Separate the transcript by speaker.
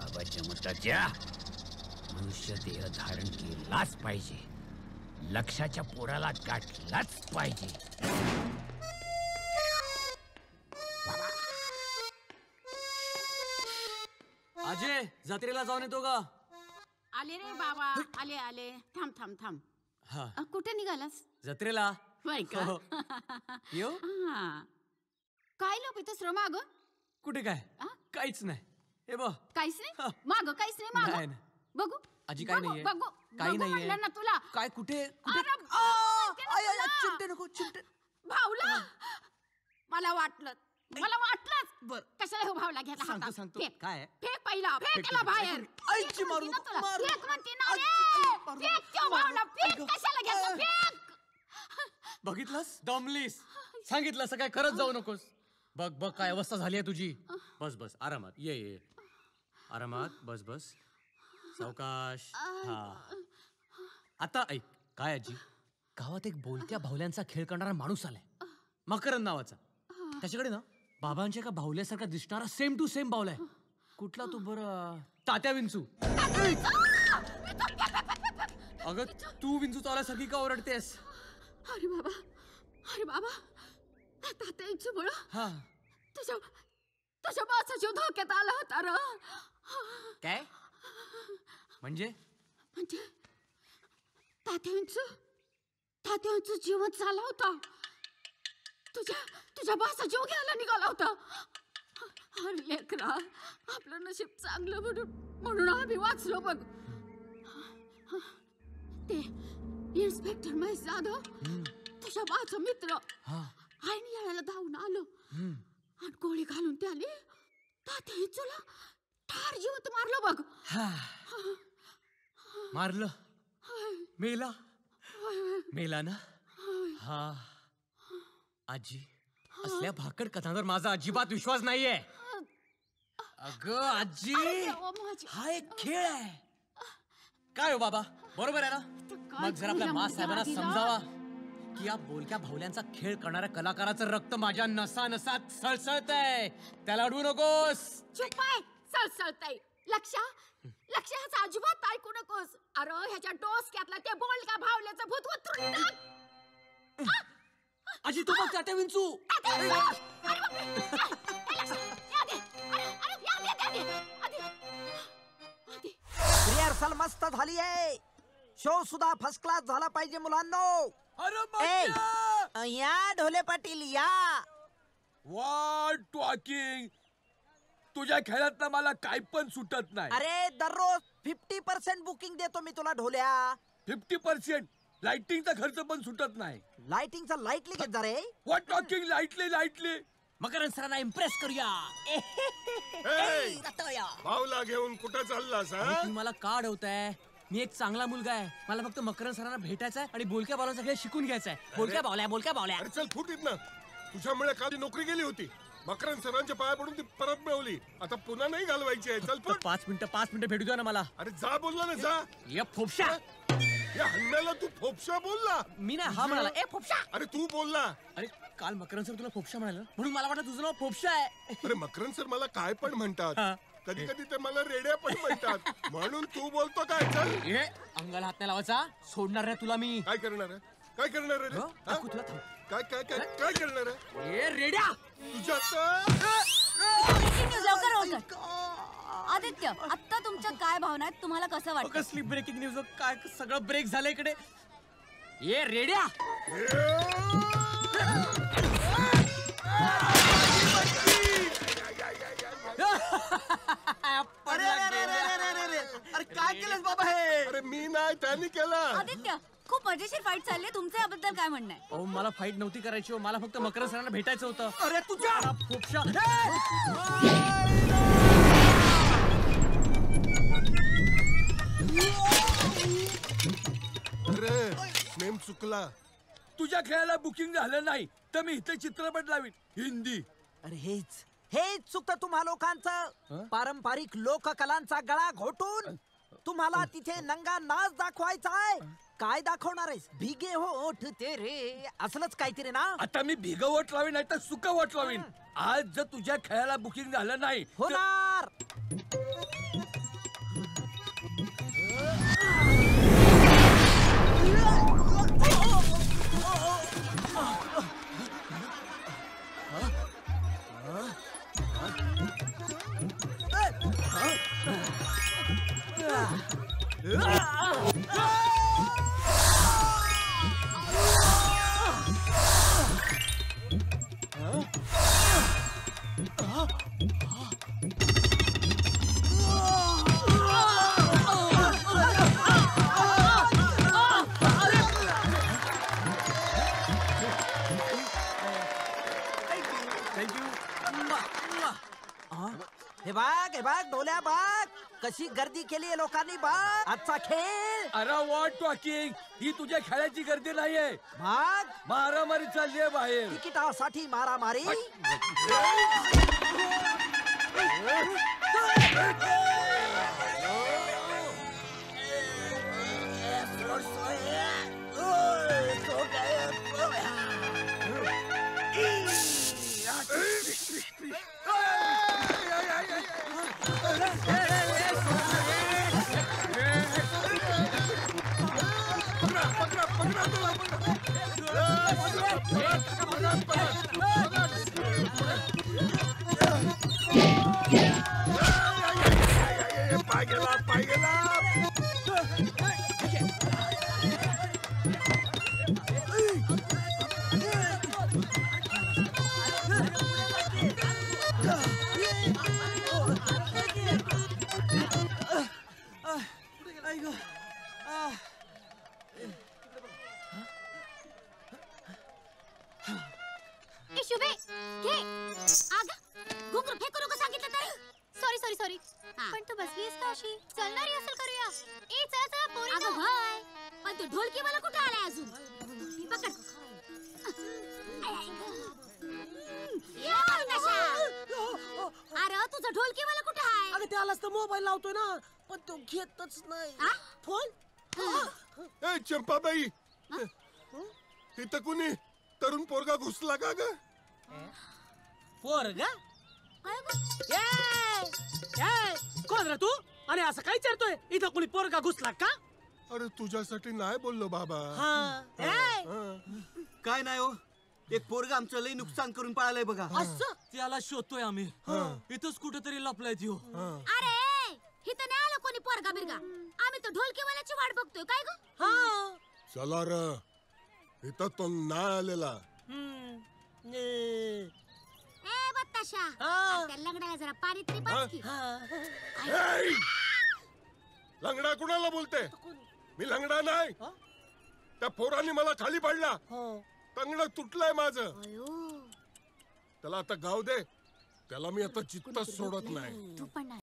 Speaker 1: बाबाच्या मताच्या मनुष्य देह धारण केलाच पाहिजे, लक्षाच्या पोराला गाठलाच पाहिजे.
Speaker 2: अजय जत्रेला जाऊन येतो का?
Speaker 3: आले रे बाबा, आले आले. थांब थांब थांब.
Speaker 2: हा
Speaker 3: कुठे निघालास?
Speaker 2: जत्रेला.
Speaker 3: होय का?
Speaker 2: येऊ.
Speaker 3: काय लपितस रे माग?
Speaker 2: कुठे काय? काहीच नाही. हे बघ
Speaker 3: काहीच नाही माग, काहीच नाही माग. बघू
Speaker 2: आजी काय नाहीये,
Speaker 3: बघू
Speaker 2: काही नाहीये
Speaker 3: ना तुला.
Speaker 2: काय कुठे
Speaker 3: चिमटे नको चिमटे. भाऊला मला वाटलंच
Speaker 2: बर
Speaker 3: कशाला हो भाऊला घेतला हातात?
Speaker 2: सांगतो
Speaker 3: फेक.
Speaker 2: काय
Speaker 3: फेक पहिला, फेक त्याला बाहेर.
Speaker 2: आईची मारू
Speaker 3: फेक
Speaker 2: नको, मारू.
Speaker 3: फेक म्हणते ना रे. फेक त्यो भाऊला, फेक कशाला घेतला? फेक.
Speaker 2: बघितलंस दमलीस, सांगितलं असं काय करत जाऊ नकोस. बघ बघ काय अवस्था झाली आहे तुझी. बस बस आरामात ये ये आरामात बस बस सावकाश. हा आता ऐक काय आजी, गावात एक बोलक्या भावल्यांचा खेळ करणारा माणूस आलाय, मकरंद नावाचा. त्याच्याकडे ना बाबांच्या एका बाहुल्यासारखा दिसणारा सेम टू सेम बाहुला आहे. कुठला तू बरं? तात्या विंचू. अगं तू विंचू चावल्यासारखी का ओरडतेस?
Speaker 3: अरे बाबा तात्या विंचू बळ.
Speaker 2: हा
Speaker 3: तुझ्या बाचाच्या धोक्यात आला होता र.
Speaker 2: काय म्हणजे?
Speaker 3: तात्या विंचू जीवच झाला होता. तुझ्या बाचा जीव घ्यायला निघाला होता. अरे लेकरा, आपलं नशीब चांगलं म्हणून आम्ही वाचलो बघ. ते इन्स्पेक्टर महेश जाधव तुझ्या बाचा मित्र आईन यायला धावून आलो आणि गोळी घालून त्याने तात्या विंचूला ठार जिवंत मारलं बघ.
Speaker 2: मारलं? मेला ना? हा आजी, असल्या भाकड कथांवर माझा अजिबात विश्वास नाहीये. अगं आजी, हा एक खेळ आहे. काय हो बाबा, बरोबर आहे ना? मग जर आपल्या मा साहेबांना समजावा की या बोलक्या भावल्यांचा खेळ करणाऱ्या कलाकाराचं रक्त माझ्या नसा नसात सळसळतंय. त्याला अडवू नकोस.
Speaker 3: चुप आहे, सळसळतंय. लक्ष ह्याचा अजिबात ऐकू नकोस. अरे ह्याच्या डोसक्यातला ते बोलक्या भावल्याचं भूत उतरून टाक.
Speaker 2: आजी तू बघ तात्या विंचू.
Speaker 4: रिहर्सल मस्त झाली आहे. शो सुद्धा फर्स्ट क्लास झाला पाहिजे मुलांनो. या ढोले पाटील या.
Speaker 5: What talking. तुझ्या खेळात मला काय पण सुटत नाही.
Speaker 4: अरे दररोज 50% बुकिंग देतो मी तुला ढोल्या.
Speaker 5: 50%? लाइटिंगचा खर्च पण सुटत नाही.
Speaker 4: लाइटिंगचा लाईटली घेत जा रे.
Speaker 5: What talking lightly.
Speaker 2: मकरंद सरांना इम्प्रेस करूया.
Speaker 6: भाऊला घेऊन कुठं चाललास?
Speaker 2: तुम्ही मला का अडवताय? मी एक चांगला मुलगा आहे. मला फक्त मकरंद सरांना भेटायचं आहे आणि बोलक्या बावल्याचा खेळ शिकून घ्यायचा आहे. बोलक्या बावल्या.
Speaker 6: अरे चल फुटीत ना. तुझ्यामुळे काल नोकरी गेली होती. मकरंद सरांच्या पाया पडून ती परत मिळवली. आता पुन्हा नाही घालवायची आहे. चल पण
Speaker 2: 5 मिनिटं भेटू द्या ना मला.
Speaker 6: अरे जा बोलला ना जा.
Speaker 2: ये फोपशा.
Speaker 6: या हन्नाला तू फोपशा बोलला?
Speaker 2: मी नाही, हा म्हणाला. ए फोपशा.
Speaker 6: अरे तू बोलला.
Speaker 2: अरे काल मकरंद सर तुला फोपशा म्हणाला म्हणून मला वाटलं तुझं नाव फोपशा आहे.
Speaker 6: अरे मकरंद सर मला काय पण म्हणतात. कधी कधी ते मला रेड्या पण म्हणतात. म्हणून तू बोलतो काय? चल
Speaker 2: ए अंगाला हात नाही लावायचा. सोडणार नाही तुला मी.
Speaker 6: काय करणार आहे? काय करणार आहे? काय काय काय काय करणार आहे?
Speaker 2: ए रेड्या
Speaker 6: तुझ्या
Speaker 7: आदित्य, आता तुमच्या काय भावना आहेत? तुम्हाला कसं वाटतं?
Speaker 2: कसली ब्रेकिंग न्यूज. काय सगळं ब्रेक झालं इकडे. ए रेड्या
Speaker 4: अरे काय केलंस बाबा हे?
Speaker 6: अरे मी नाही, त्यांनी केलं.
Speaker 7: आदित्य, खूप मजेशीर फाईट चालली. तुमचं याबद्दल काय म्हणणं आहे?
Speaker 2: अहो मला फाईट नव्हती करायची. मला फक्त मकरंद सरांना भेटायचं होतं.
Speaker 4: अरे तुझ्या
Speaker 2: फोपशा.
Speaker 6: अरे नेम चुकला.
Speaker 5: तुझ्या खेळाला बुकिंग झालं नाही तर मी इथे चित्रपट लावीन हिंदी.
Speaker 4: अरे हेच चुकतं तुम्हा लोकांचं. पारंपरिक लोककलांचा गळा घोटून तुम्हाला तिथे नंगा नाच दाखवायचा आहे. काय दाखवणार आहेस? भिगे होठ तेरे असलंच काहीतरी ना.
Speaker 5: आता मी भिग वोट लावीन नाही तर सुक वोट लावीन. आज जर तुझ्या खेळाला बुकिंग झालं नाही
Speaker 4: होणार. हे बघ डोल्या बघ कशी गर्दी केली लोकांनी बघ आजचा खेळ.
Speaker 5: अरे वॉट टॉकिंग, ही तुझ्या खेळाची गर्दी नाहीये,
Speaker 4: भाग
Speaker 5: मारामारी चालली आहे बाहेर.
Speaker 4: तिकिटासाठी मारामारी.
Speaker 6: पाय गेला.
Speaker 3: ए शुभे घे आगा घुंगरू फेकू नको सांगितलं तर. सॉरी
Speaker 7: पण तू बसलीस का अशी? चल ना रिहर्सल करूया. ए चला पोरी.
Speaker 3: अगं होय पण तू ढोलकी मला कुठं आलाय अजून. पकड. अरे तुझं ढोलकी मला कुठं आहे?
Speaker 4: अगं त्यालाच तर मोबाईल लावतोय ना पण तो घेतच नाही. फोन
Speaker 6: ए चंपाबाई, इथं कुणी तरुण पोरगा घुसला का ग?
Speaker 4: पोरगा कोण रे तू आणि असं काय विचारतोय? इथं कोणी पोरगा घुसला का?
Speaker 6: अरे तुझ्यासाठी नाही बोललो बाबा.
Speaker 8: काय नाही हो, एक पोरगा आमचं लई नुकसान करून पळालंय बघा.
Speaker 4: असं
Speaker 8: त्याला शोधतोय आम्ही. इथंच कुठेतरी लपलाय त्यो.
Speaker 3: अरे इथं नाही आलं कोणी पोरगा बिरगा. आम्ही तर ढोलकीवाल्याची वाट बघतोय काय ग.
Speaker 6: चला र, इथं तो नाही आलेला.
Speaker 3: ए बत्ताशा त्या लंगड्याला जरा पाणी तरी पाज की.
Speaker 6: ए! लंगडा कुणाला बोलते? मी लंगडा नाही. त्या पोराने मला खाली पाडला. तंगड तुटलंय माझं. त्याला आता गाव दे. त्याला मी आता चित्तच सोडत नाही.
Speaker 3: तू पण